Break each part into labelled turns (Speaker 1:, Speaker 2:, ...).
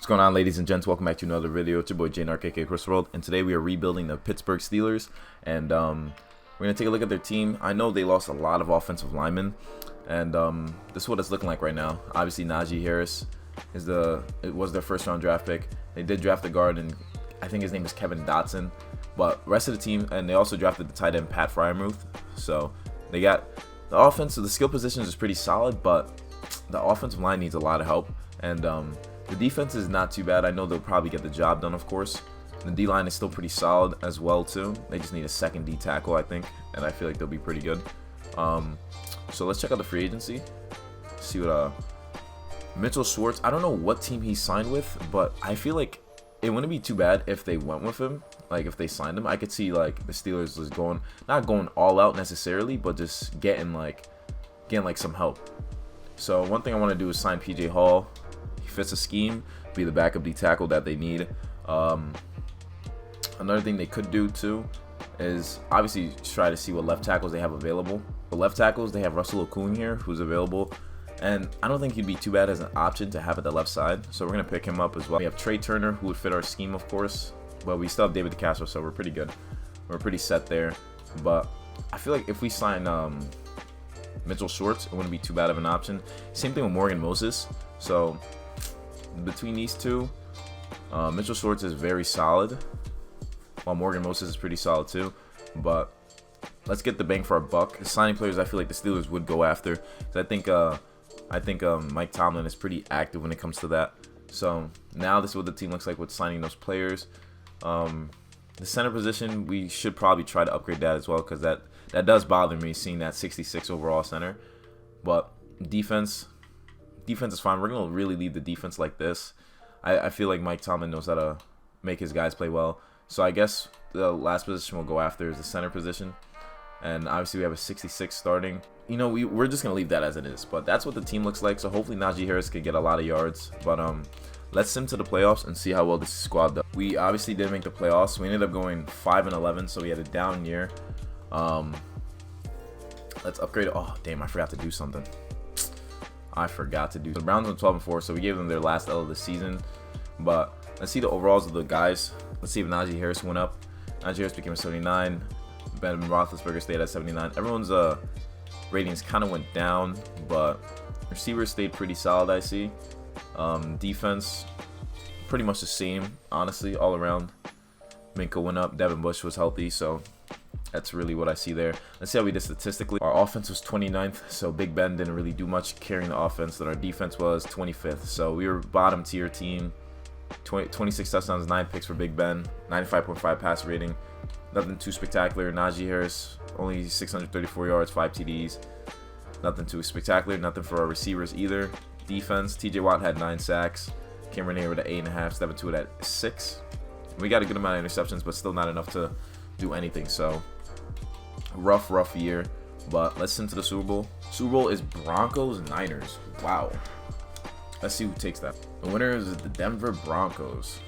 Speaker 1: What's going on, ladies and gents? Welcome back to another video. It's your boy Jane aka Chris World, and today we are rebuilding the Pittsburgh Steelers, and we're gonna take a look at their team. I know they lost a lot of offensive linemen, and this is what it's looking like right now. Obviously, Najee Harris was their first round draft pick. They did draft the guard, and I think his name is Kevin Dotson. But rest of the team, and they also drafted the tight end Pat Fryermuth. So they got the offense. So the skill positions is pretty solid, but the offensive line needs a lot of help, and the defense is not too bad. I know they'll probably get the job done, of course. The D-line is still pretty solid as well, too. They just need a second D tackle, I think, and I feel like they'll be pretty good. So let's check out the free agency. See what Mitchell Schwartz. I don't know what team he signed with, but I feel like it wouldn't be too bad if they went with him. Like if they signed him, I could see like the Steelers was not going all out necessarily, but just getting some help. So one thing I want to do is sign PJ Hall. He fits a scheme, be the backup D tackle that they need. Another thing they could do too is obviously try to see what left tackles they have available. The left tackles, they have Russell Okung here, who's available, and I don't think he'd be too bad as an option to have at the left side. So we're gonna pick him up as well. We have Trey Turner, who would fit our scheme, of course, but we still have David DeCastro, so we're pretty good. We're pretty set there. But I feel like if we sign Mitchell Schwartz, it wouldn't be too bad of an option. Same thing with Morgan Moses. So between these two, Mitchell Schwartz is very solid, while Morgan Moses is pretty solid too. But let's get the bang for our buck. Signing players I feel like the Steelers would go after, because I think Mike Tomlin is pretty active when it comes to that. So now this is what the team looks like with signing those players. The center position, we should probably try to upgrade that as well, because that does bother me, seeing that 66 overall center. But defense is fine. We're going to really leave the defense like this. I feel like Mike Tomlin knows how to make his guys play well. So I guess the last position we'll go after is the center position. And obviously we have a 66 starting. You know, we're just going to leave that as it is. But that's what the team looks like. So hopefully Najee Harris could get a lot of yards. But let's sim to the playoffs and see how well this squad does. We obviously did make the playoffs. We ended up going 5-11, so we had a down year. Let's upgrade. Oh, damn, I forgot to do something. The Browns went 12-4, so we gave them their last L of the season. But let's see the overalls of the guys. Let's see if Najee Harris went up. Najee Harris became a 79. Ben Roethlisberger stayed at 79. Everyone's ratings kind of went down, but receivers stayed pretty solid, I see. Defense, pretty much the same, honestly, all around. Minka went up. Devin Bush was healthy, so that's really what I see there. Let's see how we did statistically. Our offense was 29th, so Big Ben didn't really do much carrying the offense. Then our defense was 25th, so we were bottom tier team. 26 touchdowns, 9 picks for Big Ben, 95.5 pass rating. Nothing too spectacular. Najee Harris, only 634 yards, 5 TDs. Nothing too spectacular. Nothing for our receivers either. Defense, TJ Watt had 9 sacks. Cameron Hayward at 8.5, Stephen Tuitt at 6. We got a good amount of interceptions, but still not enough to do anything. So rough year. But let's into the Super Bowl. Super Bowl is Broncos Niners. Wow. Let's see who takes that. The winner is the Denver Broncos.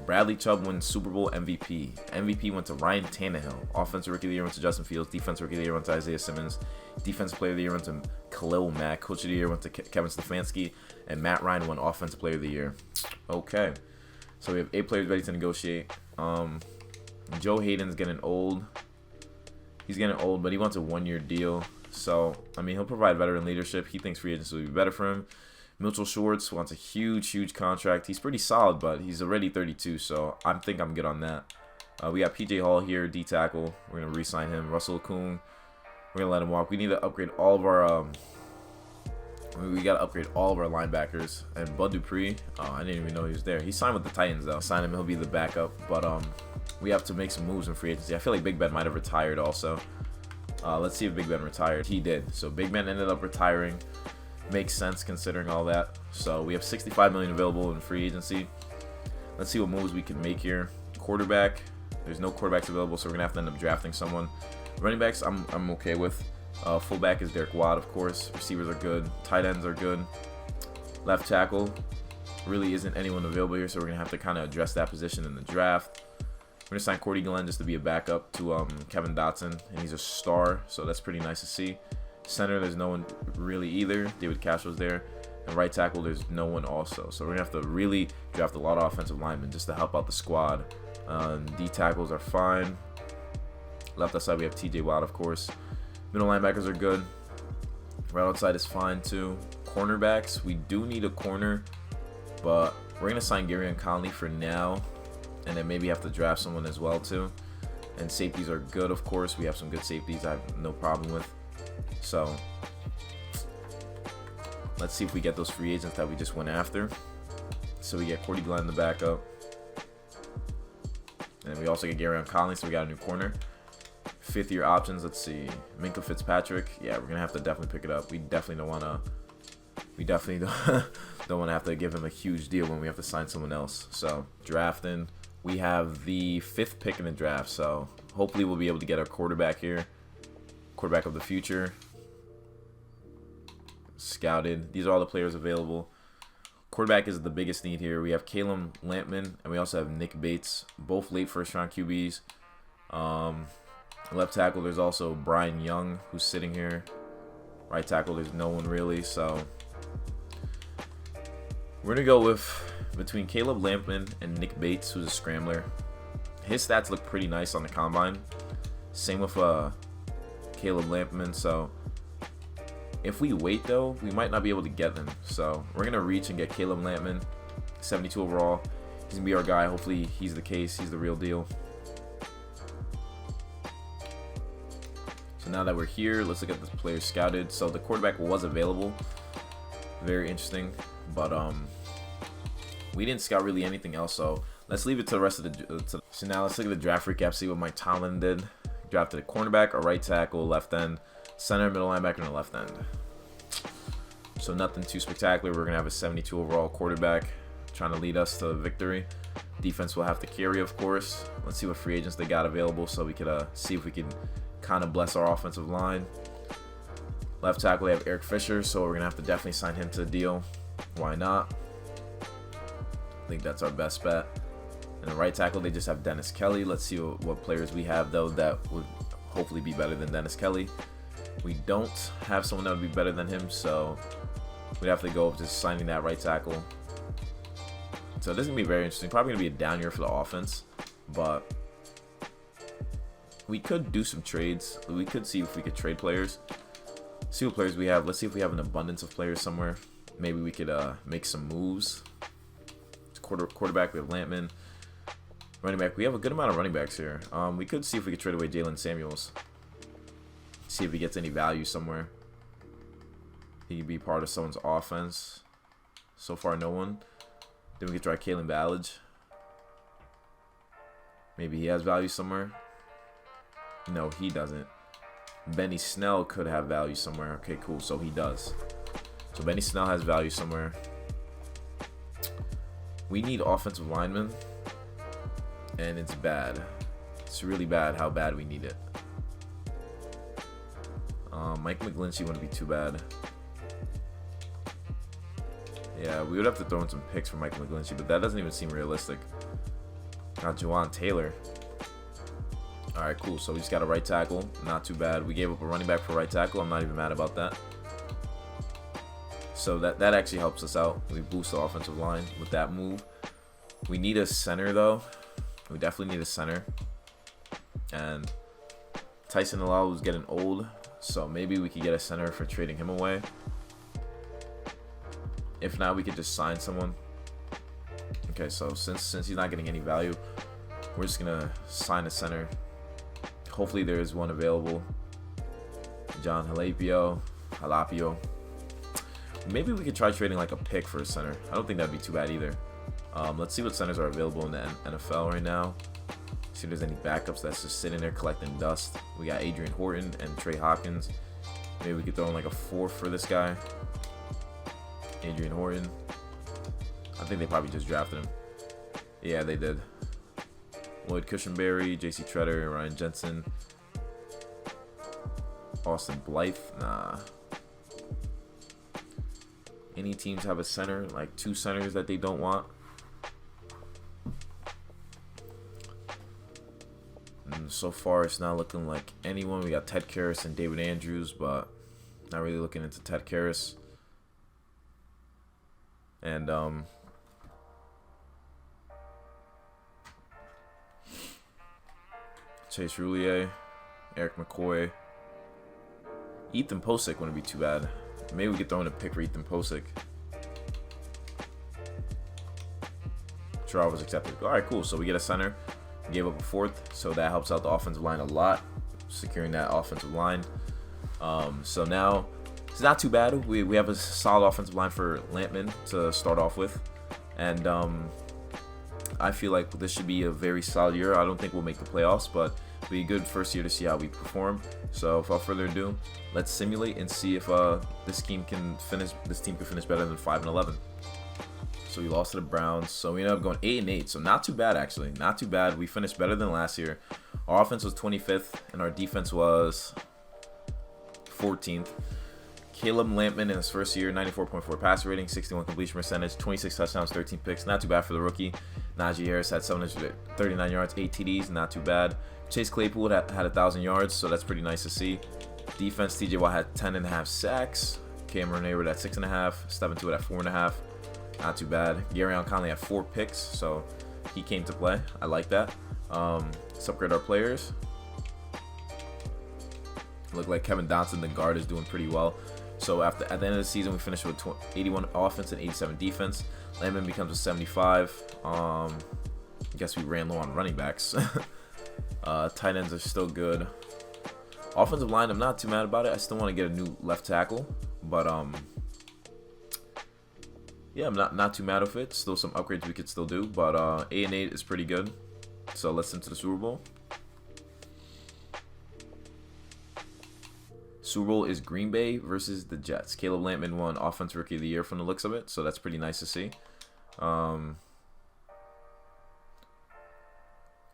Speaker 1: Bradley Chubb wins Super Bowl MVP. MVP went to Ryan Tannehill. Offensive Rookie of the Year went to Justin Fields. Defensive Rookie of the Year went to Isaiah Simmons. Defensive Player of the Year went to Khalil Mack. Coach of the Year went to Kevin Stefanski. And Matt Ryan won Offensive Player of the Year. Okay. So we have 8 players ready to negotiate. Joe Hayden's getting old. He's getting old, but he wants a 1-year deal. So, I mean, he'll provide veteran leadership. He thinks free agency will be better for him. Mitchell Schwartz wants a huge contract. He's pretty solid, but he's already 32, so I think I'm good on that. We got PJ Hall here, D tackle. We're gonna re-sign him. Russell Okung, we're gonna let him walk. We need to upgrade all of our we gotta upgrade all of our linebackers. And Bud Dupree, oh, I didn't even know he was there. He signed with the Titans though. Sign him, he'll be the backup. But we have to make some moves in free agency. I feel like Big Ben might have retired also. Let's see if Big Ben retired. He did. So Big Ben ended up retiring. Makes sense considering all that. So we have $65 million available in free agency. Let's see what moves we can make here. Quarterback, there's no quarterbacks available, so we're gonna have to end up drafting someone. Running backs, I'm okay with. Fullback is Derek Watt, of course. Receivers are good. Tight ends are good. Left tackle, really isn't anyone available here, so we're gonna have to kind of address that position in the draft. We're gonna sign Cordy Glenn just to be a backup to Kevin Dotson, and he's a star, so that's pretty nice to see. Center, there's no one really either. David Castro's there. And right tackle, there's no one also. So we're going to have to really draft a lot of offensive linemen just to help out the squad. D tackles are fine. Left outside, we have TJ Watt, of course. Middle linebackers are good. Right outside is fine, too. Cornerbacks, we do need a corner, but we're going to sign Gary Conley for now. And then maybe have to draft someone as well, too. And safeties are good, of course. We have some good safeties I have no problem with. So let's see if we get those free agents that we just went after. So we get Cordy Glenn in the backup. And we also get Gary Conley, so we got a new corner. 5th-year options, let's see. Minkah Fitzpatrick. Yeah, we're going to have to definitely pick it up. We definitely don't want to... We definitely don't want to have to give him a huge deal when we have to sign someone else. So drafting. We have the 5th pick in the draft, so hopefully we'll be able to get our quarterback here. Quarterback of the future. Scouted. These are all the players available. Quarterback is the biggest need here. We have Caleb Lampman, and we also have Nick Bates, both late first-round QBs. Left tackle, there's also Brian Young, who's sitting here. Right tackle, there's no one really, so we're going to go with between Caleb Lampman and Nick Bates, who's a scrambler. His stats look pretty nice on the combine. Same with Caleb Lampman, so if we wait, though, we might not be able to get them. So we're going to reach and get Caleb Lampman, 72 overall. He's going to be our guy. Hopefully he's the case. He's the real deal. So now that we're here, let's look at the players scouted. So the quarterback was available. Very interesting. But we didn't scout really anything else. So let's leave it to the rest of the... So now let's look at the draft recap, see what Mike Tomlin did. Drafted a cornerback, a right tackle, left end, center, middle linebacker, and a left end. So nothing too spectacular. We're going to have a 72 overall quarterback trying to lead us to victory. Defense will have to carry, of course. Let's see what free agents they got available so we could see if we can kind of bless our offensive line. Left tackle, we have Eric Fisher, so we're going to have to definitely sign him to the deal. Why not? I think that's our best bet. And the right tackle, they just have Dennis Kelly. Let's see what players we have, though, that would hopefully be better than Dennis Kelly. We don't have someone that would be better than him, so we'd have to go up to signing that right tackle. So this is going to be very interesting. Probably going to be a down year for the offense, but we could do some trades. We could see if we could trade players. See what players we have. Let's see if we have an abundance of players somewhere. Maybe we could make some moves. Quarterback, we have Lampman. Running back, we have a good amount of running backs here. We could see if we could trade away Jalen Samuels. See if he gets any value somewhere. He could be part of someone's offense. So far, no one. Then we could try Kalen Ballage. Maybe he has value somewhere. No, he doesn't. Benny Snell could have value somewhere. Okay, cool. So he does. So Benny Snell has value somewhere. We need offensive linemen. And it's bad. It's really bad how bad we need it. Mike McGlinchey wouldn't be too bad. Yeah, we would have to throw in some picks for Mike McGlinchey, but that doesn't even seem realistic. Got Juwan Taylor. Alright, cool. So we just got a right tackle. Not too bad. We gave up a running back for right tackle. I'm not even mad about that. So that actually helps us out. We boost the offensive line with that move. We need a center, though. We definitely need a center. And Tyson Alal was getting old, so maybe we could get a center for trading him away. If not, we could just sign someone. Okay, so since he's not getting any value, we're just going to sign a center. Hopefully there is one available. John Halapio. Maybe we could try trading like a pick for a center. I don't think that'd be too bad either. Let's see what centers are available in the NFL right now. See if there's any backups that's just sitting there collecting dust. We got Adrian Horton and Trey Hopkins. Maybe we could throw in like a fourth for this guy. Adrian Horton. I think they probably just drafted him. Yeah, they did. Lloyd Cushenberry, J.C. Treader, Ryan Jensen. Austin Blythe. Nah. Any teams have a center, like two centers that they don't want. And so far, it's not looking like anyone. We got Ted Karras and David Andrews, but not really looking into Ted Karras. And Chase Roulier, Eric McCoy, Ethan Posick wouldn't be too bad. Maybe we could throw in a pick for Ethan Posick. Trial was accepted. All right, cool. So we get a center. We gave up a fourth, so that helps out the offensive line a lot, securing that offensive line. So now it's not too bad. We have a solid offensive line for Linemen to start off with, and I feel like this should be a very solid year. I don't think we'll make the playoffs, but it'll be a good first year to see how we perform. So without further ado, let's simulate and see if this team can finish better than 5-11. So we lost to the Browns. So we ended up going 8-8. So not too bad, actually. Not too bad. We finished better than last year. Our offense was 25th, and our defense was 14th. Caleb Lampman in his first year, 94.4 passer rating, 61 completion percentage, 26 touchdowns, 13 picks. Not too bad for the rookie. Najee Harris had 739 yards, 8 TDs. Not too bad. Chase Claypool had 1,000 yards, so that's pretty nice to see. Defense, TJ Watt had 10.5 sacks. Cameron Hayward at 6.5. Steven Tuitt at 4.5. Not too bad. Gabrion Conley had 4 picks, so he came to play. I like that. Let's upgrade our players. Look like Kevin Dotson, the guard, is doing pretty well. So at the end of the season, we finished with 81 offense and 87 defense. Lineman becomes a 75. I guess we ran low on running backs. Tight ends are still good. Offensive line, I'm not too mad about it. I still want to get a new left tackle, but yeah, I'm not too mad with it. Still some upgrades we could still do, but 8-8 is pretty good. So let's into the Super Bowl. Super Bowl is Green Bay versus the Jets. Caleb Lampman won Offensive Rookie of the Year from the looks of it, so that's pretty nice to see. Green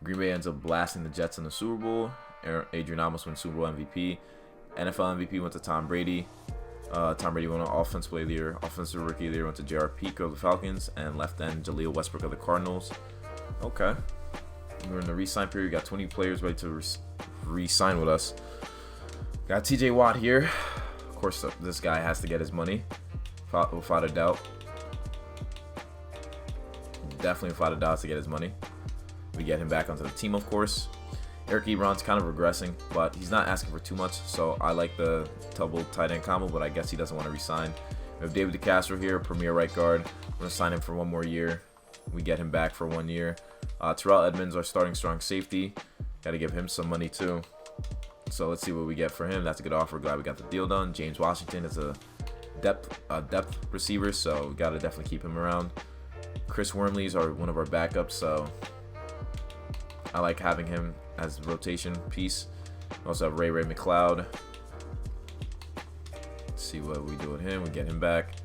Speaker 1: Bay ends up blasting the Jets in the Super Bowl. Adrian Amos wins Super Bowl MVP. NFL MVP went to Tom Brady. Tom Brady won Offensive Player of the Year. Offensive Rookie of the Year went to J.R. Peak of the Falcons. And left end Jaleel Westbrook of the Cardinals. Okay. We're in the re-sign period. We got 20 players ready to re-sign with us. Got TJ Watt here. Of course, this guy has to get his money, without a doubt. Definitely without a doubt to get his money. We get him back onto the team, of course. Eric Ebron's kind of regressing, but he's not asking for too much, so I like the double tight end combo, but I guess he doesn't want to resign. We have David DeCastro here, premier right guard. We're going to sign him for 1 more year. We get him back for 1 year. Terrell Edmonds, our starting strong safety. Got to give him some money too. So let's see what we get for him. That's a good offer. Glad we got the deal done. James Washington is a depth receiver, so we got to definitely keep him around. Chris Wormley's one of our backups, so I like having him as a rotation piece. We also have Ray McLeod. Let's see what we do with him. We get him back.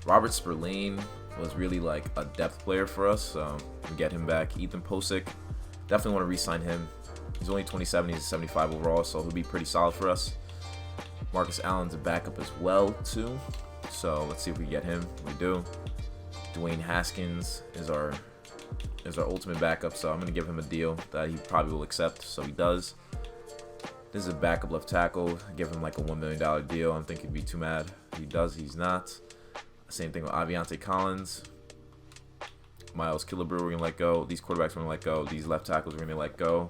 Speaker 1: Robert Spillane was really like a depth player for us, so we get him back. Ethan Posick, definitely want to re-sign him. He's only 27. He's a 75 overall, so he'll be pretty solid for us. Marcus Allen's a backup as well too, so let's see if we get him. We do. Dwayne Haskins is our ultimate backup, so I'm going to give him a deal that he probably will accept, so he does. This is a backup left tackle. Give him like a $1 million deal. I don't think he'd be too mad. He does, he's not. Same thing with Aviante Collins. Miles Killebrew, we're going to let go. These quarterbacks we're going to let go. These left tackles we're going to let go.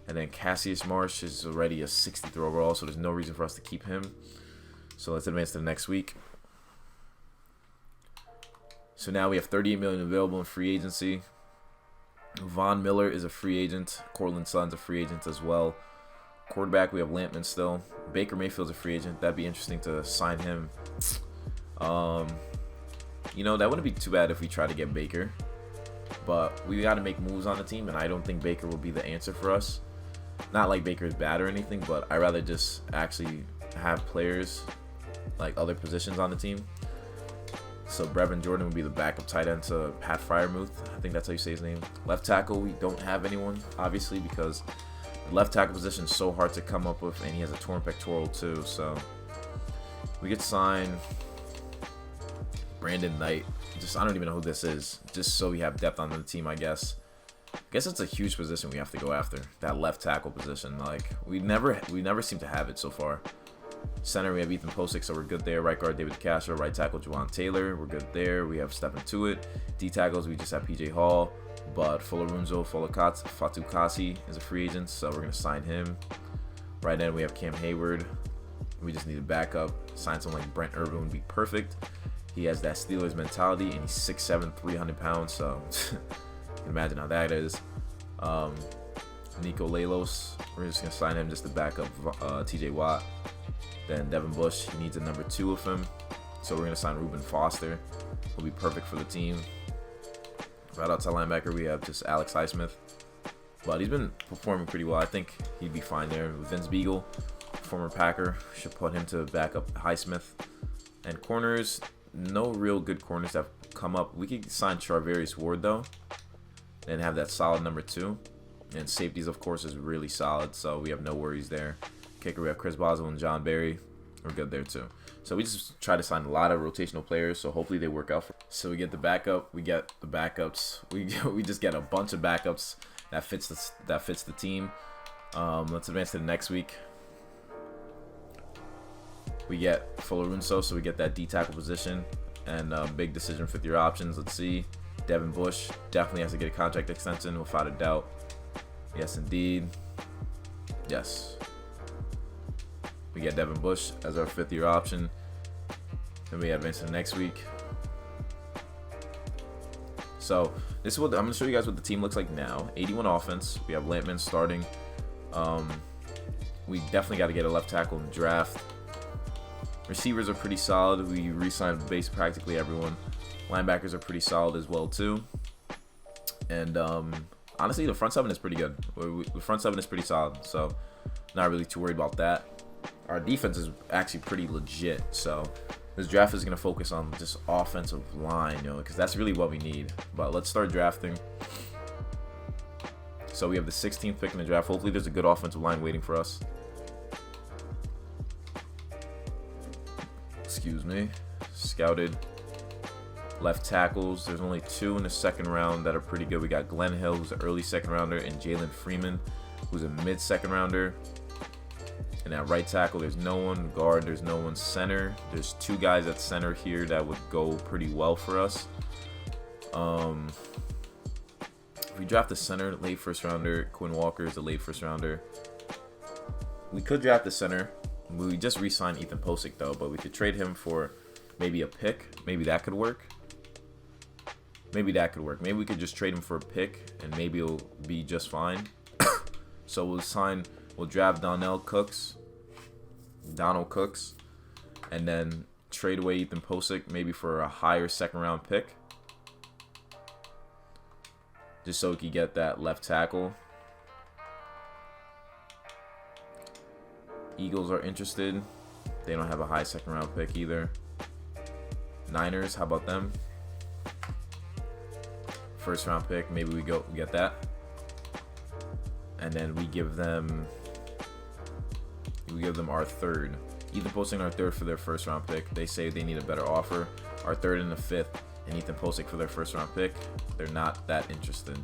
Speaker 1: And then Cassius Marsh is already a 63 overall, so there's no reason for us to keep him. So let's advance to the next week. So now we have $38 million available in free agency. Von Miller is a free agent. Cortland Sutton's a free agent as well. Quarterback, we have Lampman still. Baker Mayfield's a free agent. That'd be interesting to sign him. You know, that wouldn't be too bad if we try to get Baker. But we got to make moves on the team, and I don't think Baker will be the answer for us. Not like Baker is bad or anything, but I'd rather just actually have players like other positions on the team. So Brevin Jordan would be the backup tight end to Pat Freiermuth. I think that's how you say his name. Left tackle, we don't have anyone, obviously, because the left tackle position is so hard to come up with, and he has a torn pectoral too. So we could sign Brandon Knight. I don't even know who this is. Just so we have depth on the team, I guess. I guess it's a huge position we have to go after. That left tackle position. Like we never seem to have it so far. Center, we have Ethan Posick, so we're good there. Right guard, David Castro. Right tackle, Juwan Taylor. We're good there. We have Stephen Tuitt. D tackles, we just have PJ Hall. But Folorunso Fatukasi is a free agent, so we're going to sign him. Right end, we have Cam Hayward. We just need a backup. Sign someone like Brent Urban would be perfect. He has that Steelers mentality, and he's 6'7", 300 pounds, so you can imagine how that is. Nico Lalos, we're just going to sign him just to back up TJ Watt. Then Devin Bush, he needs a number 2 of him, so we're going to sign Reuben Foster. He'll be perfect for the team. Right outside linebacker, we have just Alex Highsmith, but he's been performing pretty well. I think he'd be fine there. Vince Beagle, former Packer, should put him to back up Highsmith. And corners, no real good corners that have come up. We could sign Charvarius Ward though, and have that solid number 2. And safeties, of course, is really solid, so we have no worries there. Kicker, we have Chris Boswell and John Barry. We're good there too. So we just try to sign a lot of rotational players, so hopefully they work out. So we get the backup, we get the backups, we just get a bunch of backups that fits the team. Let's advance to the next week. We get Folorunso, so we get that D tackle position, and big decision, 5th-year options. Let's see, Devin Bush definitely has to get a contract extension without a doubt. Yes, indeed. Yes. We get Devin Bush as our 5th-year option. Then we advance to the next week. So this is what I'm going to show you guys what the team looks like now. 81 offense. We have Linemen starting. We definitely got to get a left tackle in the draft. Receivers are pretty solid. We re-signed practically everyone. Linebackers are pretty solid as well too. And honestly, the front 7 is pretty good. The front 7 is pretty solid. So not really too worried about that. Our defense is actually pretty legit, so this draft is going to focus on just offensive line, because that's really what we need. But let's start drafting. So we have the 16th pick in the draft. Hopefully there's a good offensive line waiting for us. Excuse me. Scouted. Left tackles. There's only 2 in the 2nd round that are pretty good. We got Glenn Hill, who's an early 2nd rounder, and Jalen Freeman, who's a mid-2nd rounder. And at right tackle, there's no one. Guard, there's no one. Center, there's 2 guys at center here that would go pretty well for us. If we draft a center, late 1st rounder, Quinn Walker is a late 1st rounder. We could draft the center. We just re-signed Ethan Posick though, but we could trade him for maybe a pick. Maybe that could work. Maybe we could just trade him for a pick, and maybe it'll be just fine. So we'll draft Donald Cooks, and then trade away Ethan Posick maybe for a higher 2nd round pick, just so we can get that left tackle. Eagles are interested. They don't have a high 2nd round pick either. Niners, how about them? 1st round pick, maybe we get that, and then we give them our 3rd. Ethan Posick our 3rd for their 1st round pick. They say they need a better offer. Our 3rd and the 5th, and Ethan Posick for their 1st round pick. They're not that interested.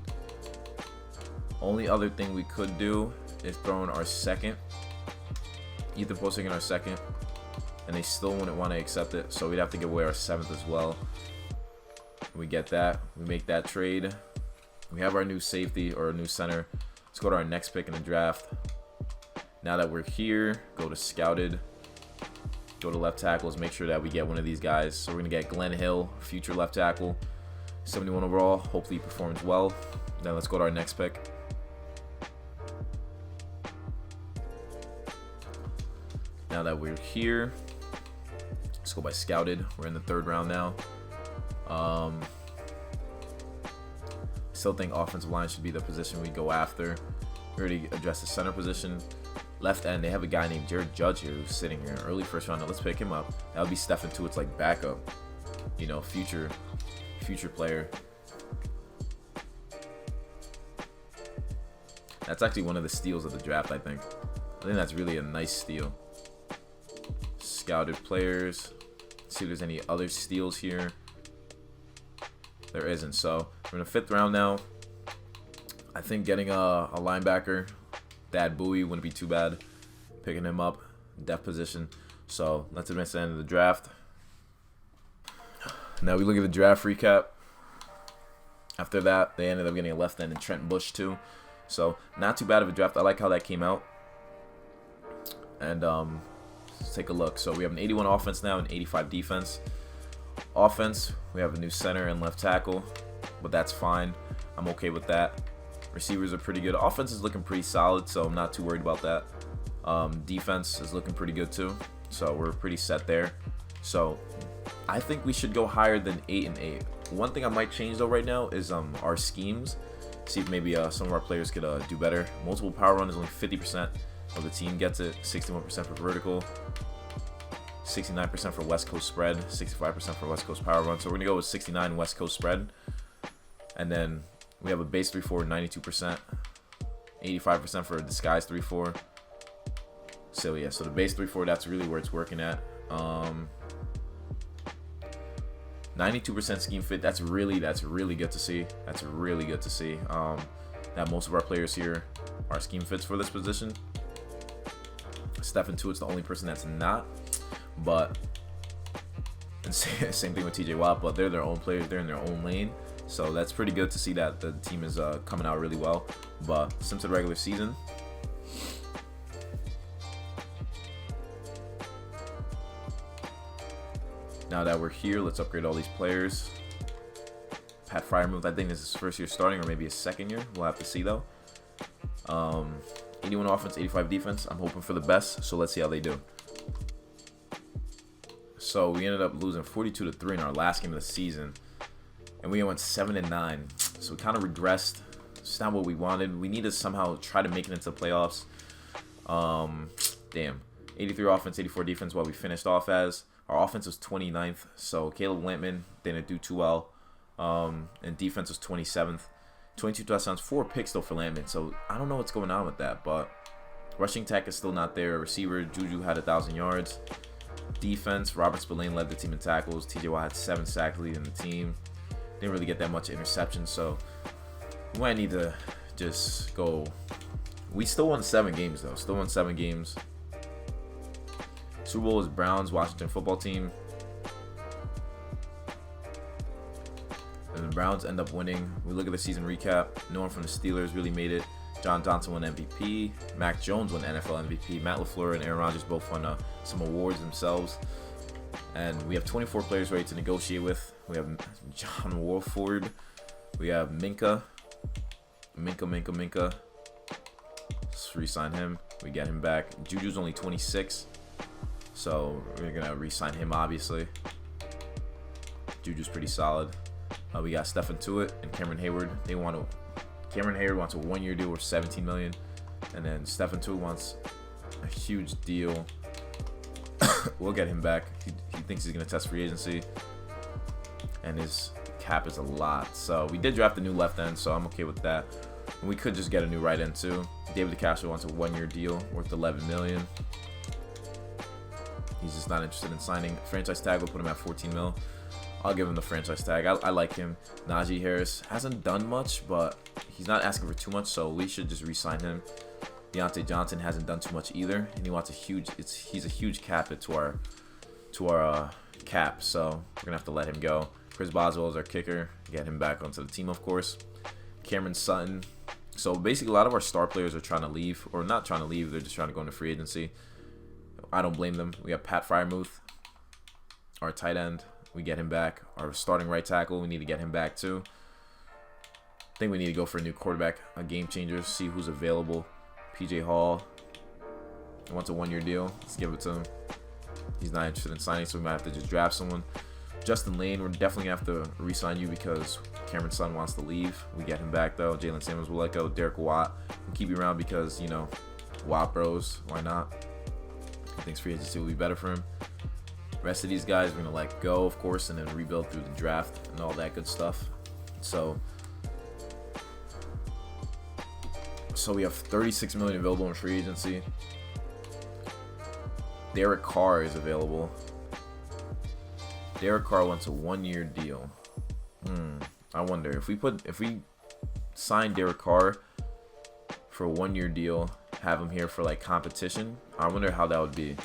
Speaker 1: Only other thing we could do is throw in our 2nd. Ethan Posick in our 2nd, and they still wouldn't want to accept it, so we'd have to give away our 7th as well. We get that. We make that trade. We have our new safety or a new center. Let's go to our next pick in the draft. Now that we're here, go to scouted. Go to left tackles. Make sure that we get one of these guys. So we're going to get Glenn Hill, future left tackle. 71 overall. Hopefully he performs well. Then let's go to our next pick. Now that we're here, let's go by scouted. We're in the 3rd round now. Still think offensive line should be the position we go after. We already addressed the center position. Left end, they have a guy named Jared Judge here who's sitting here. Early 1st round. Now let's pick him up. That would be Stephen Tuitt's like backup. Future player. That's actually one of the steals of the draft, I think. I think that's really a nice steal. Scouted players. Let's see if there's any other steals here. There isn't. So we're in the 5th round now. I think getting a linebacker, Thad Bowie, wouldn't be too bad. Picking him up, depth position. So let's advance to the end of the draft. Now we look at the draft recap. After that, they ended up getting a left end and Trent Bush too. So not too bad of a draft. I like how that came out. And let's take a look. So we have an 81 offense now and 85 defense. Offense, we have a new center and left tackle, but that's fine. I'm okay with that. Receivers are pretty good. Offense is looking pretty solid, so I'm not too worried about that. Defense is looking pretty good too, so we're pretty set there. So I think we should go higher than 8-8. One thing I might change though right now is our schemes. See if maybe some of our players could do better. Multiple power run is only 50% of the team gets it. 61% for vertical. 69% for West Coast spread. 65% for West Coast power run. So we're gonna go with 69 West Coast spread. And then we have a base 3-4, 92%. 85% for a disguise 3-4. So yeah, so the base 3-4, that's really where it's working at. 92% scheme fit. That's really good to see. That's really good to see. That most of our players here are scheme fits for this position. Stephen Tuitt's the only person that's not. But and same thing with TJ Watt. But they're their own players. They're in their own lane. So that's pretty good to see that the team is coming out really well. But since the regular season, now that we're here, let's upgrade all these players. Pat Freiermuth, I think this is his first year starting or maybe his second year. We'll have to see though. 81 offense, 85 defense. I'm hoping for the best, so let's see how they do. So we ended up losing 42-3 in our last game of the season, and we went 7-9. So we kind of regressed. It's not what we wanted. We need to somehow try to make it into the playoffs. Damn. 83 offense, 84 defense. While we finished off as our offense was 29th. So Caleb Linemen didn't do too well. And defense was 27th. 22 touchdowns, 4 picks though for Linemen. So I don't know what's going on with that, but rushing tech is still not there. Receiver Juju had 1,000 yards. Defense, Robert Spillane led the team in tackles. TJ Watt had 7 sacks leading the team. Didn't really get that much interception, so we might need to just go. We still won 7 games though. Still won 7 games. Super Bowl was Browns, Washington football team. And the Browns end up winning. We look at the season recap. No one from the Steelers really made it. John Johnson won MVP. Mac Jones won NFL MVP. Matt LaFleur and Aaron Rodgers both won some awards themselves. And we have 24 players ready to negotiate with. We have John Wolford. We have Minka. Let's re-sign him. We get him back. Juju's only 26. So we're going to re-sign him, obviously. Juju's pretty solid. We got Stephen Tuitt and Cameron Hayward. Cameron Hayward wants a 1-year deal worth $17 million. And then Stephen Tuitt wants a huge deal. We'll get him back. He thinks he's going to test free agency. And his cap is a lot. So we did draft a new left end, so I'm okay with that. And we could just get a new right end too. David DeCastro wants a 1-year deal worth $11 million. He's just not interested in signing. Franchise tag will put him at $14 million. I'll give him the franchise tag. I like him. Najee Harris hasn't done much, but he's not asking for too much, so we should just re-sign him. Deontay Johnson hasn't done too much either, and he wants he's a huge cap it to our cap, so we're gonna have to let him go. Chris Boswell is our kicker. Get him back onto the team, of course. Cameron Sutton. So basically, a lot of our star players are trying to leave, or not trying to leave. They're just trying to go into free agency. I don't blame them. We got Pat Freiermuth, our tight end. We get him back. Our starting right tackle, we need to get him back too. I think we need to go for a new quarterback, a game changer, see who's available. PJ Hall wants a 1-year deal. Let's give it to him. He's not interested in signing, so we might have to just draft someone. Justin Lane, we're definitely going to have to re-sign you because Cameron Sutton wants to leave. We get him back though. Jalen Samuels will let go. Derek Watt, we'll keep you around because, you know, Watt bros. Why not? He thinks free agency will be better for him. Rest of these guys we're gonna let go, of course, and then rebuild through the draft and all that good stuff. So we have $36 million available in free agency. Derek Carr is available. Derek Carr wants a 1-year deal. I wonder if we sign Derek Carr for a 1-year deal, have him here for like competition. I wonder how that would be.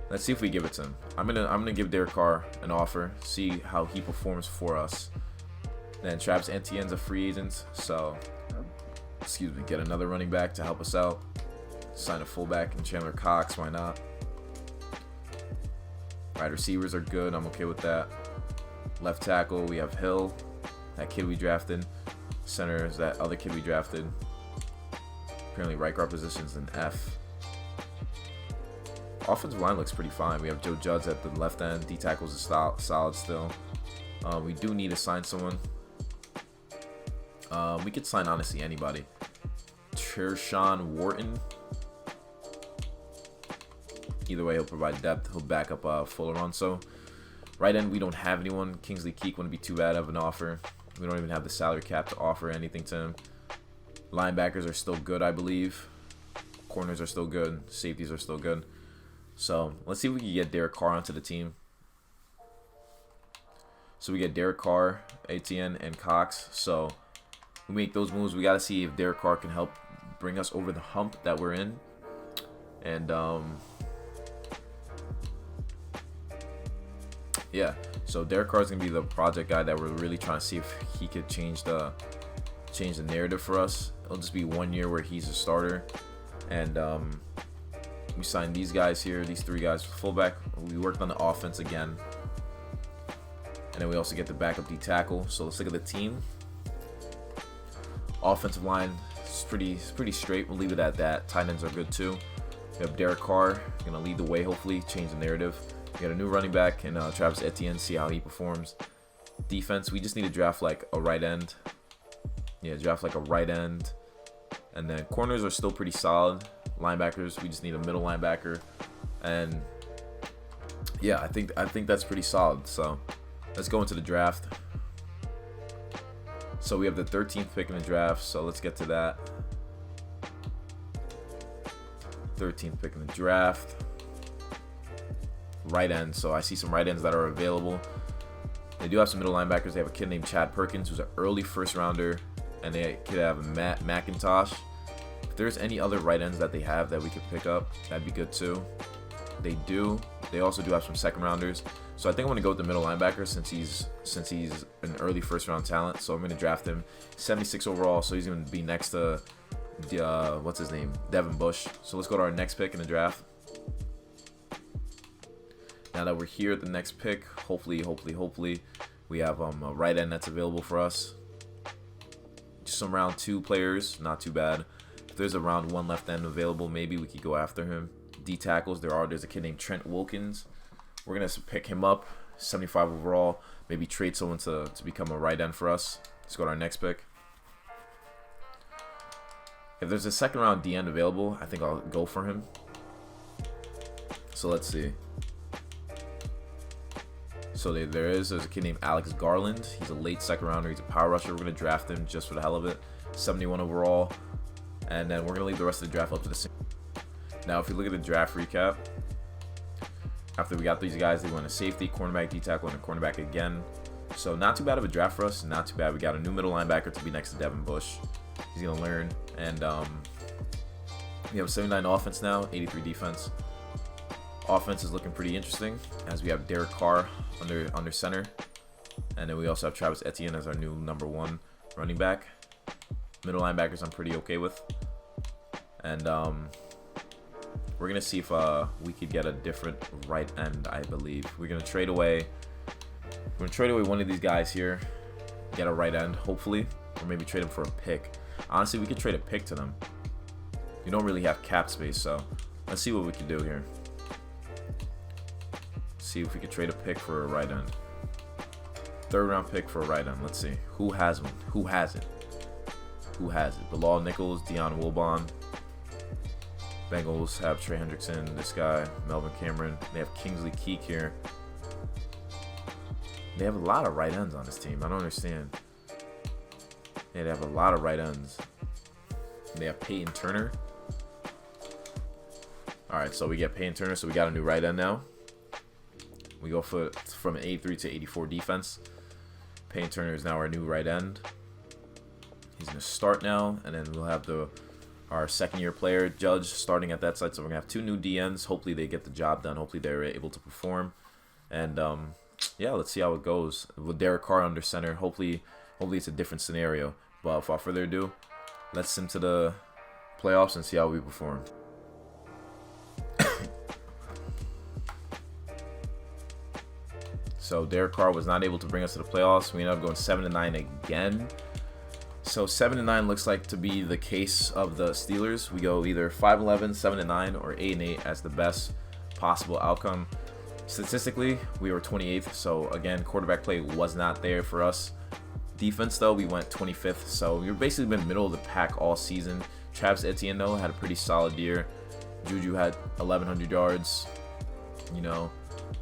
Speaker 1: Let's see if we give it to him. I'm gonna give Derek Carr an offer, see how he performs for us. Then Travis Etienne's a free agent, so excuse me, get another running back to help us out. Sign a fullback and Chandler Cox, why not? Wide receivers are good, I'm okay with that. Left tackle, we have Hill, that kid we drafted. Center is that other kid we drafted. Apparently right guard position's an F. Offensive line looks pretty fine. We have Joe Judge at the left end. D tackles is solid still. We do need to sign someone. We could sign honestly anybody. Tershawn Wharton. Either way, he'll provide depth. He'll back up Fuller. So right end, we don't have anyone. Kingsley Keek wouldn't be too bad of an offer. We don't even have the salary cap to offer anything to him. Linebackers are still good, I believe. Corners are still good. Safeties are still good. So let's see if we can get Derek Carr onto the team. So we get Derek Carr, Etienne, and Cox. So we make those moves. We got to see if Derek Carr can help bring us over the hump that we're in. And yeah, so Derek Carr is gonna be the project guy that we're really trying to see if he could change the narrative for us. It'll just be 1 year where he's a starter, and we signed these guys here, these three guys for fullback. We worked on the offense again, and then we also get the backup D tackle. So let's look at the team. Offensive line is pretty straight. We'll leave it at that. Tight ends are good too. We have Derek Carr gonna lead the way, hopefully change the narrative. We got a new running back in Travis Etienne, see how he performs. Defense, we just need to draft like a right end. Yeah, draft like a right end. And then corners are still pretty solid. Linebackers, we just need a middle linebacker. And yeah, I think that's pretty solid. So let's go into the draft. So we have the 13th pick in the draft, so let's get to that. 13th pick in the draft. Right end, so I see some right ends that are available. They do have some middle linebackers. They have a kid named Chad Perkins, who's an early first rounder, and they could have Matt McIntosh. If there's any other right ends that they have that we could pick up, that'd be good too. They also do have some second rounders. So I think I'm gonna go with the middle linebacker since he's an early first round talent. So I'm gonna draft him 76 overall. So he's gonna be next to what's his name, Devin Bush. So let's go to our next pick in the draft. Now that we're here at the next pick, hopefully we have a right end that's available for us. Just some round 2 players, not too bad. If there's a round 1 left end available, maybe we could go after him. D tackles, there's a kid named Trent Wilkins. We're gonna pick him up, 75 overall. Maybe trade someone to become a right end for us. Let's go to our next pick. If there's a second round D end available, I think I'll go for him. So let's see. So there's a kid named Alex Garland. He's a late second rounder. He's a power rusher. We're going to draft him just for the hell of it. 71 overall. And then we're going to leave the rest of the draft up to the same. Now, if you look at the draft recap, after we got these guys, they went a safety, cornerback, D-tackle, and a cornerback again. So not too bad of a draft for us. Not too bad. We got a new middle linebacker to be next to Devin Bush. He's going to learn. And we have a 79 offense now, 83 defense. Offense is looking pretty interesting as we have Derek Carr under center, and then we also have Travis Etienne as our new number 1 running back. Middle linebackers I'm pretty okay with, and we're gonna see if we could get a different right end. I believe we're gonna trade away. We're gonna trade away one of these guys here, get a right end hopefully, or maybe trade him for a pick. Honestly, we could trade a pick to them. You don't really have cap space, so let's see what we can do here. See if we could trade a pick for a right end. 3rd round pick for a right end. Let's see. Who has one? Who has it? Who has it? Bilal Nichols, Deion Wilbon. Bengals have Trey Hendrickson, this guy, Melvin Cameron. They have Kingsley Keek here. They have a lot of right ends on this team. I don't understand. Yeah, they have a lot of right ends. They have Peyton Turner. Alright, so we get Peyton Turner, so we got a new right end now. We go from an 83 to 84 defense. Peyton Turner is now our new right end. He's going to start now, and then we'll have the our second-year player, Judge, starting at that side. So we're going to have 2 new DNs. Hopefully they get the job done. Hopefully they're able to perform. And, yeah, let's see how it goes. With Derek Carr under center, hopefully it's a different scenario. But without further ado, let's sim to the playoffs and see how we perform. So Derek Carr was not able to bring us to the playoffs. We ended up going 7-9 again. So 7-9 looks like to be the case of the Steelers. We go either 5-11, 7-9, or 8-8 as the best possible outcome. Statistically, we were 28th. So again, quarterback play was not there for us. Defense, though, we went 25th. So we've basically been middle of the pack all season. Travis Etienne, though, had a pretty solid year. Juju had 1,100 yards. You know,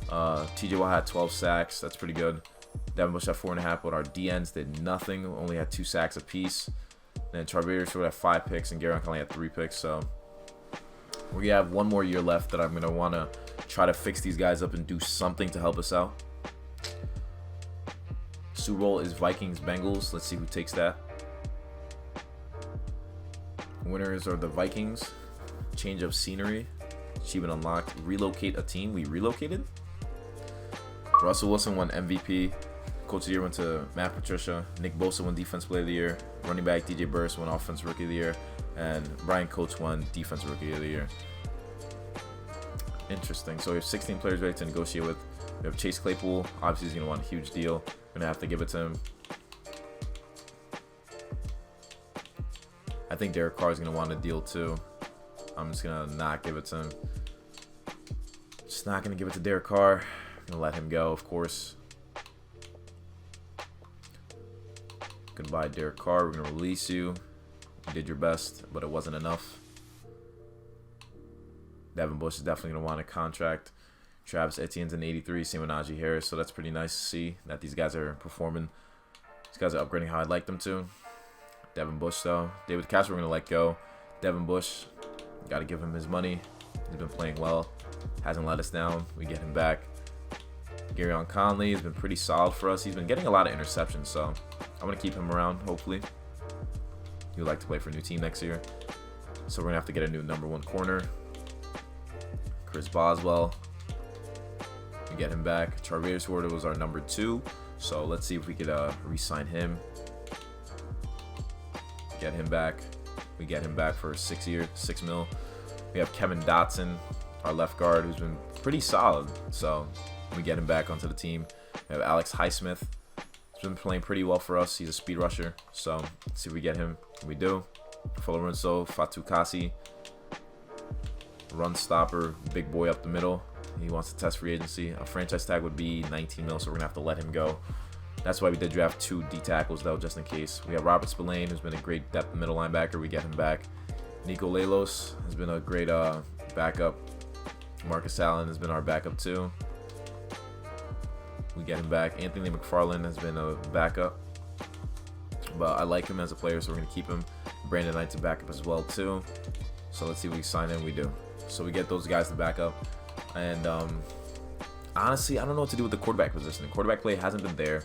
Speaker 1: TJ Watt had 12 sacks. That's pretty good. Devin Bush had 4.5, but our DNs did nothing. Only had 2 sacks apiece. And then Charvarius Ward had 5 picks, and Garrett only had 3 picks. So we have 1 more year left that I'm going to want to try to fix these guys up and do something to help us out. Super Bowl is Vikings-Bengals. Let's see who takes that. Winners are the Vikings. Change of scenery. Achievement unlocked. Relocate a team. We relocated. Russell Wilson won MVP. Coach of the Year went to Matt Patricia. Nick Bosa won Defensive Player of the Year. Running back DJ Burris won Offensive Rookie of the Year. And Brian Coates won Defensive Rookie of the Year. Interesting. So we have 16 players ready to negotiate with. We have Chase Claypool. Obviously, he's going to want a huge deal. Going to have to give it to him. I think Derek Carr is going to want a deal too. I'm just going to not give it to him. Just not going to give it to Derek Carr. I'm going to let him go, of course. Goodbye, Derek Carr. We're going to release you. You did your best, but it wasn't enough. Devin Bush is definitely going to want a contract. Travis Etienne's an 83, same with Najee Harris, so that's pretty nice to see that these guys are performing. These guys are upgrading how I'd like them to. Devin Bush, though. David Castro, we're going to let go. Devin Bush, got to give him his money. He's been playing well. Hasn't let us down. We get him back. Garyon Conley has been pretty solid for us. He's been getting a lot of interceptions, so I'm going to keep him around, hopefully. He would like to play for a new team next year. So we're going to have to get a new #1 corner. Chris Boswell. We get him back. Charvarius Ward was our #2. So let's see if we could re-sign him. Get him back. We get him back for 6 years, $6 million. We have Kevin Dotson, our left guard, who's been pretty solid. So we get him back onto the team. We have Alex Highsmith. He's been playing pretty well for us. He's a speed rusher. So let's see if we get him. We do. Lorenzo Fatukasi, run stopper, big boy up the middle. He wants to test free agency. A franchise tag would be 19 mil, so we're going to have to let him go. That's why we did draft 2 D tackles, though, just in case. We have Robert Spillane, who's been a great depth middle linebacker. We get him back. Nico Lelos has been a great backup. Marcus Allen has been our backup, too. We get him back. Anthony McFarland has been a backup. But I like him as a player, so we're going to keep him. Brandon Knight's a backup as well, too. So let's see if we sign him. We do. So we get those guys to back up. And honestly, I don't know what to do with the quarterback position. The quarterback play hasn't been there.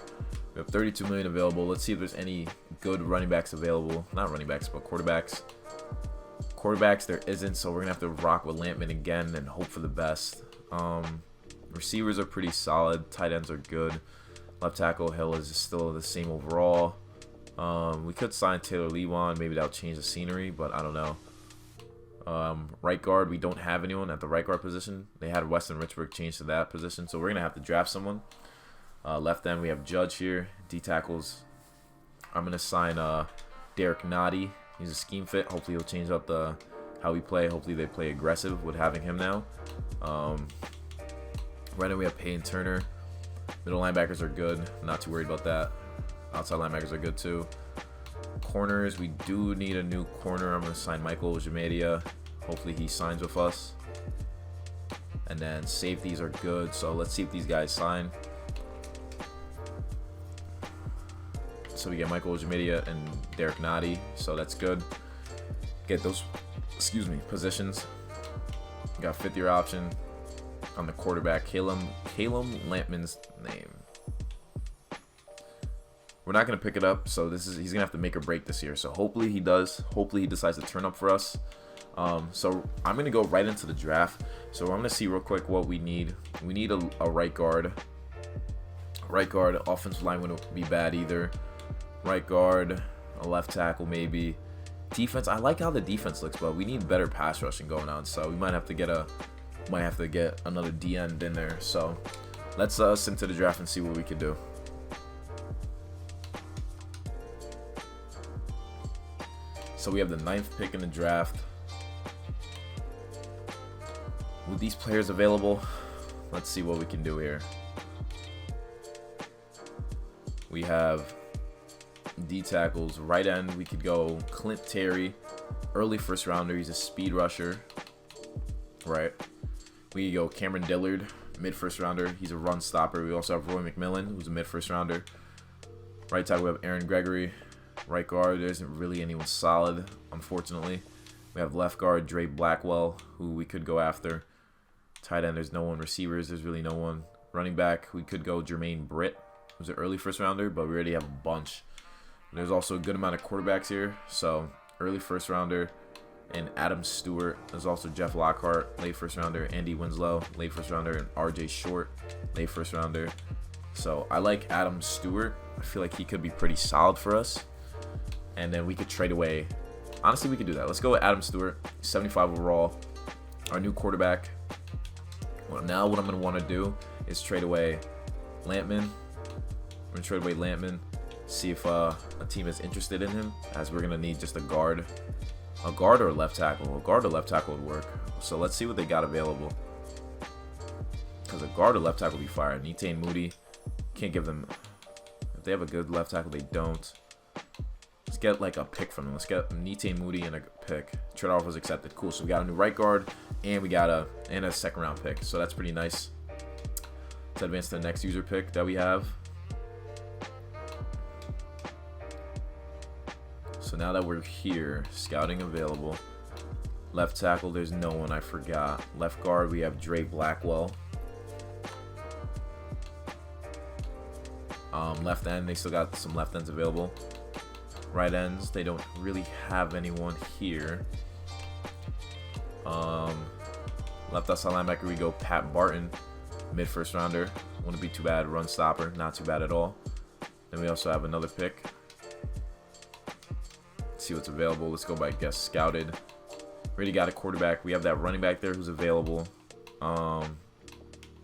Speaker 1: We have 32 million available. Let's see if there's any good running backs available. Not running backs, but quarterbacks. Quarterbacks, there isn't, so we're going to have to rock with Linemen again and hope for the best. Receivers are pretty solid. Tight ends are good. Left tackle, Hill is still the same overall. We could sign Taylor Lewan. Maybe that'll change the scenery, but I don't know. Right guard, we don't have anyone at the right guard position. They had Weston Richburg change to that position, so we're going to have to draft someone. Left end, we have Judge here. D tackles, I'm going to sign Derek Noddy. He's a scheme fit. Hopefully he'll change up how we play. Hopefully they play aggressive with having him now. Right now we have Payne Turner. Middle linebackers are good. Not too worried about that. Outside linebackers are good too. Corners, we do need a new corner. I'm going to sign Michael Jamedia. Hopefully he signs with us. And then safeties are good. So let's see if these guys sign. So we get Michael Jamedia and Derek Noddy. So that's good. Get those, positions. We got 5th-year option on the quarterback. Caleb Lampman's name. We're we're not going to pick it up. So he's going to have to make or break this year. So hopefully he does. Hopefully he decides to turn up for us. So I'm going to go right into the draft. So I'm going to see real quick what we need. We need a right guard. Right guard, offensive line wouldn't be bad either. Right guard, a left tackle maybe. Defense, I like how the defense looks, but we need better pass rushing going on. So we might have to get another D end in there. So let's send to the draft and see what we can do. So we have the 9th pick in the draft. With these players available, let's see what we can do here. We have D tackles, right end. We could go Clint Terry, early first rounder. He's a speed rusher, right? We could go Cameron Dillard, mid first rounder. He's a run stopper. We also have Roy McMillan, who's a mid first rounder. Right tackle, we have Aaron Gregory. Right guard, there isn't really anyone solid, unfortunately. We have left guard, Dre Blackwell, who we could go after. Tight end, there's no one. Receivers, there's really no one. Running back, we could go Jermaine Britt, who's an early first rounder, but we already have a bunch. There's also a good amount of quarterbacks here. So early first rounder and Adam Stewart. There's also Jeff Lockhart, late first rounder. Andy Winslow, late first rounder. And RJ Short, late first rounder. So I like Adam Stewart. I feel like he could be pretty solid for us. And then we could trade away. Honestly, we could do that. Let's go with Adam Stewart, 75 overall. Our new quarterback. Well, now what I'm going to want to do is trade away Lampman. We're going to trade away Lampman. See if a team is interested in him, as we're going to need just a guard. A guard or a left tackle. A guard or left tackle would work. So let's see what they got available. Because a guard or left tackle would be fire. Nite Moody. Can't give them... If they have a good left tackle, they don't. Let's get like a pick from them. Let's get Nite Moody and a pick. Trade offer was accepted. Cool. So we got a new right guard, and we got a second round pick. So that's pretty nice. Let's advance to the next user pick that we have. So now that we're here, scouting available. Left tackle, there's no one, I forgot. Left guard, we have Dre Blackwell. Left end, they still got some left ends available. Right ends, they don't really have anyone here. Left outside linebacker, we go Pat Barton, mid first rounder. Wouldn't be too bad. Run stopper, not too bad at all. Then we also have another pick. See what's available. Let's go by guess scouted. Already got a quarterback. We have that running back there who's available. We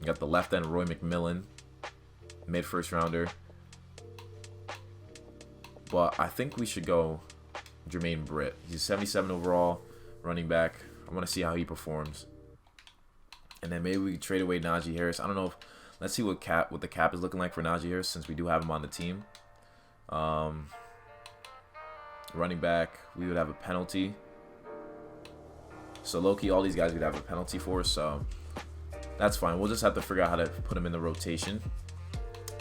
Speaker 1: got the left end Roy McMillan, mid first rounder. But I think we should go Jermaine Britt. He's 77 overall, running back. I want to see how he performs. And then maybe we could trade away Najee Harris. I don't know if, let's see what the cap is looking like for Najee Harris, since we do have him on the team. Running back, we would have a penalty. So low-key, all these guys would have a penalty for, so that's fine. We'll just have to figure out how to put him in the rotation.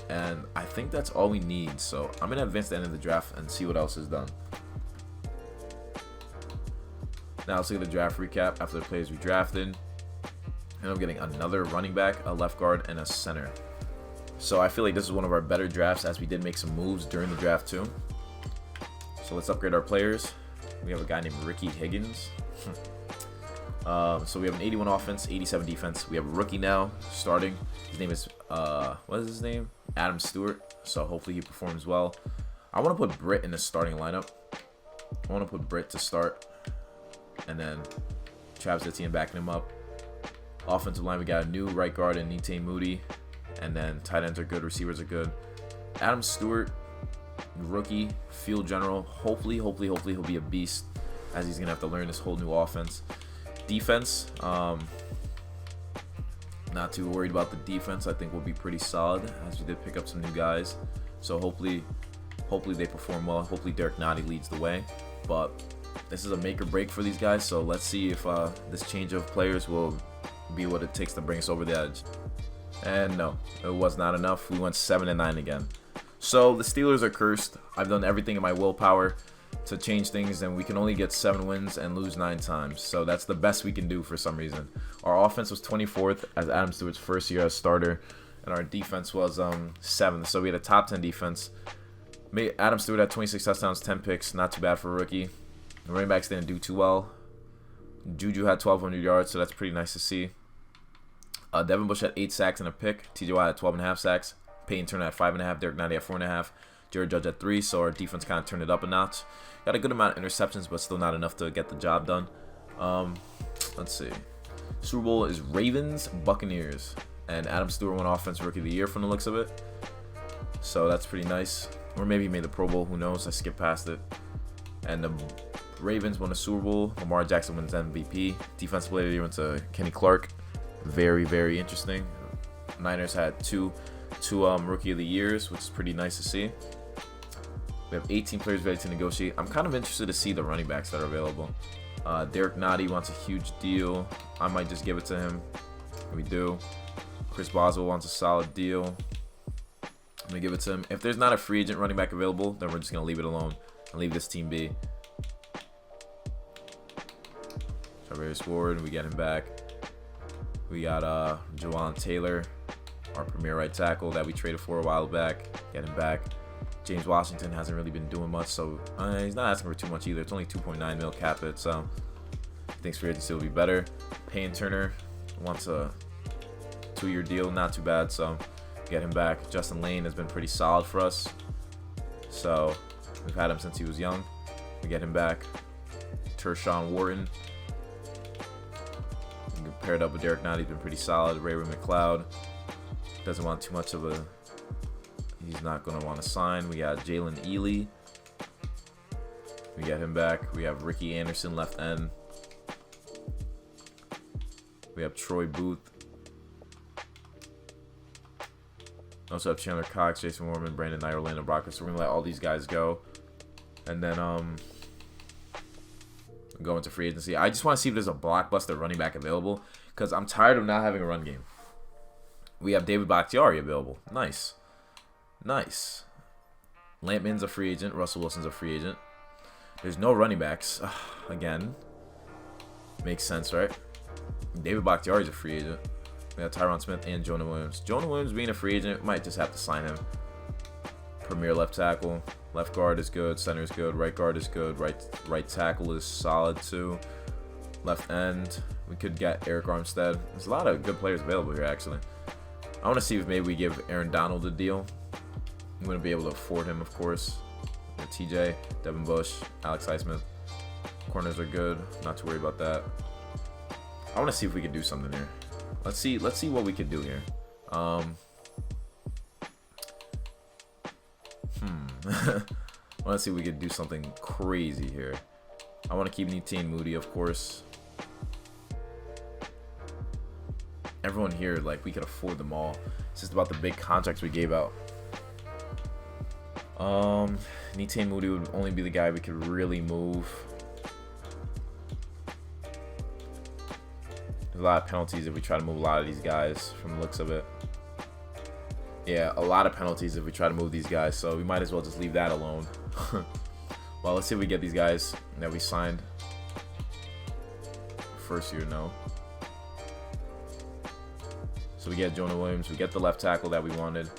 Speaker 1: And I think that's all we need. So I'm going to advance to the end of the draft and see what else is done. Now let's look at the draft recap after the players we drafted. And I'm getting another running back, a left guard, and a center. So I feel like this is one of our better drafts, as we did make some moves during the draft too. So let's upgrade our players. We have a guy named Ricky Higgins. So we have an 81 offense, 87 defense. We have a rookie now starting. His name is, what is his name? Adam Stewart. So hopefully he performs well. I want to put Britt in the starting lineup. I want to put Britt to start. And then Travis Etienne backing him up. Offensive line, we got a new right guard in Nite Moody. And then tight ends are good, receivers are good. Adam Stewart, rookie, field general. Hopefully he'll be a beast, as he's going to have to learn this whole new offense. Defense, not too worried about the defense. I think we'll be pretty solid, as we did pick up some new guys. So hopefully they perform well. Hopefully Derek Nottie leads the way. But this is a make or break for these guys. So let's see if this change of players will be what it takes to bring us over the edge. And no, it was not enough. We went 7-9 again. So the Steelers are cursed. I've done everything in my willpower to change things, and we can only get 7 wins and lose 9 times. So that's the best we can do for some reason. Our offense was 24th as Adam Stewart's first year as starter, and our defense was 7th. So we had a top 10 defense. Adam Stewart had 26 touchdowns, 10 picks. Not too bad for a rookie. The running backs didn't do too well. Juju had 1,200 yards, so that's pretty nice to see. Devin Bush had 8 sacks and a pick. TJ Watt had 12.5 sacks. Peyton Turner had 5.5. Derek Knight had 4.5. Jared Judge had 3, so our defense kind of turned it up a notch. Got a good amount of interceptions, but still not enough to get the job done. Let's see. Super Bowl is Ravens, Buccaneers. And Adam Stewart won Offensive Rookie of the Year from the looks of it. So that's pretty nice. Or maybe he made the Pro Bowl. Who knows? I skipped past it. And the Ravens won the Super Bowl. Lamar Jackson wins MVP. Defensive Player of the Year went to Kenny Clark. Very, very interesting. Niners had two Rookie of the Years, which is pretty nice to see. We have 18 players ready to negotiate. I'm kind of interested to see the running backs that are available. Derek Nottie wants a huge deal. I might just give it to him. We do. Chris Boswell wants a solid deal. I'm going to give it to him. If there's not a free agent running back available, then we're just going to leave it alone and leave this team be. Travis Ward, we get him back. We got Jawan Taylor, our premier right tackle that we traded for a while back. Get him back. James Washington hasn't really been doing much, so he's not asking for too much either. It's only 2.9 mil cap it, so he thinks free agency will be better. Payne Turner wants a 2-year deal, not too bad, so get him back. Justin Lane has been pretty solid for us, so we've had him since he was young. We get him back. Tershawn Wharton, paired up with Derek Nottie, he's been pretty solid. Ray-Ray McLeod doesn't want too much of a. He's not going to want to sign. We got Jalen Ely. We get him back. We have Ricky Anderson, left end. We have Troy Booth. Also have Chandler Cox, Jason Warman, Brandon Knight, Orlando Brock. So we're going to let all these guys go. And then go into free agency. I just want to see if there's a blockbuster running back available, because I'm tired of not having a run game. We have David Bakhtiari available. Nice. Nice. Lampman's a free agent. Russell Wilson's a free agent. There's no running backs. Again. Makes sense, right? David Bakhtiari's a free agent. We got Tyron Smith and Jonah Williams. Jonah Williams being a free agent, might just have to sign him. Premier left tackle. Left guard is good. Center is good. Right guard is good. Right tackle is solid too. Left end, we could get Eric Armstead. There's a lot of good players available here, actually. I want to see if maybe we give Aaron Donald a deal. I'm going to be able to afford him, of course. TJ, Devin Bush, Alex Highsmith. Corners are good. Not too worried about that. I want to see if we can do something here. Let's see what we can do here. I want to see if we can do something crazy here. I want to keep Netane Moody, of course. Everyone here, like, we could afford them all. It's just about the big contracts we gave out. Netane Moody would only be the guy we could really move. There's a lot of penalties if we try to move a lot of these guys from the looks of it. Yeah, a lot of penalties if we try to move these guys, so we might as well just leave that alone. Well, let's see if we get these guys that we signed. First year, no. So we get Jonah Williams. We get the left tackle that we wanted.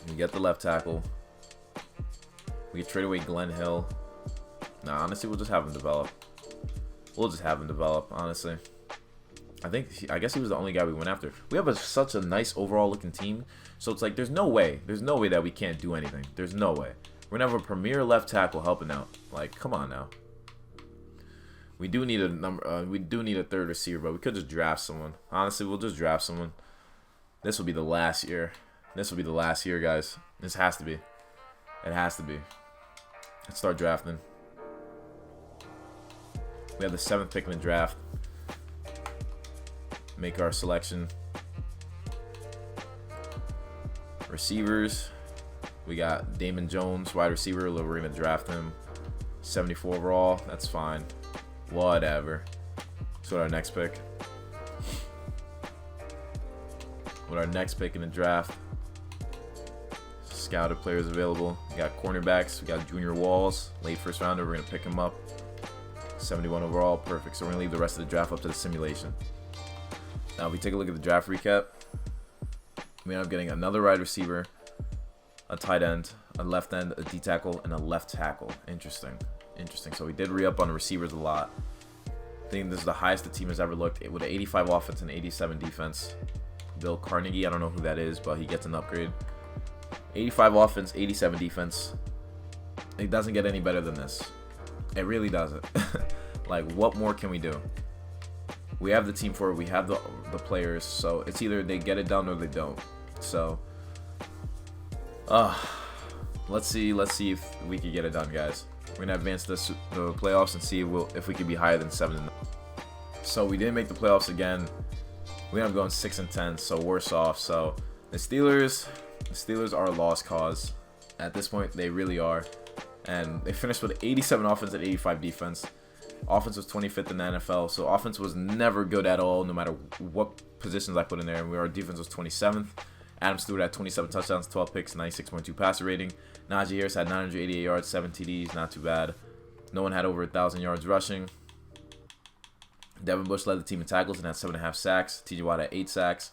Speaker 1: We get the left tackle. We can trade away Glenn Hill. Nah, honestly, we'll just have him develop. We'll just have him develop, honestly. I guess he was the only guy we went after. We have such a nice overall looking team. So it's like, there's no way that we can't do anything. There's no way. We're going to have a premier left tackle helping out. Like, come on now. We do need a third receiver, but we could just draft someone. Honestly, we'll just draft someone. This will be the last year. This will be the last year, guys. This has to be. It has to be. Let's start drafting. We have the 7th pick in the draft. Make our selection. Receivers. We got Damon Jones, wide receiver. We're going to draft him. 74 overall. That's fine. Whatever. So our next pick. With our next pick in the draft. Scouted players available. We got cornerbacks. We got Junior Walls. Late first rounder. We're going to pick him up. 71 overall. Perfect. So we're going to leave the rest of the draft up to the simulation. Now, if we take a look at the draft recap, we end up getting another wide receiver, a tight end, a left end, a D tackle, and a left tackle. Interesting. So we did re-up on the receivers a lot. I think this is the highest the team has ever looked, with an 85 offense and 87 defense. Bill Carnegie, I don't know who that is, but he gets an upgrade. 85 offense, 87 defense. It doesn't get any better than this. It really doesn't. Like, what more can we do? We have the team for it. We have the players. So it's either they get it done or they don't. So, let's see if we can get it done, guys. We're gonna advance the playoffs and see if we can be higher than 7-9. So we didn't make the playoffs again. We ended up going 6-10, so worse off. So the Steelers are a lost cause at this point. They really are, and they finished with 87 offense and 85 defense. Offense was 25th in the NFL, so offense was never good at all, no matter what positions I put in there. And our defense was 27th. Adam Stewart had 27 touchdowns, 12 picks, 96.2 passer rating. Najee Harris had 988 yards, 7 TDs, not too bad. No one had over 1,000 yards rushing. Devin Bush led the team in tackles and had 7.5 sacks. TJ Watt had 8 sacks.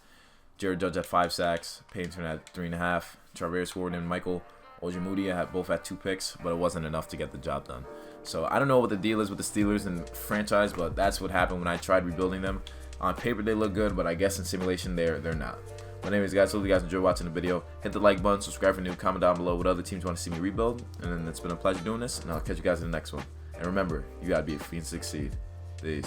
Speaker 1: Jared Judge had 5 sacks. Peyton Turner had 3.5. Travis Gordon and Michael Ojemudia both had 2 picks, but it wasn't enough to get the job done. So I don't know what the deal is with the Steelers and franchise, but that's what happened when I tried rebuilding them. On paper, they look good, but I guess in simulation, they're not. But anyways, guys, hope you guys enjoyed watching the video. Hit the like button, subscribe for new, comment down below what other teams you want to see me rebuild. And then it's been a pleasure doing this, and I'll catch you guys in the next one. And remember, you gotta be a fiend to succeed. Peace.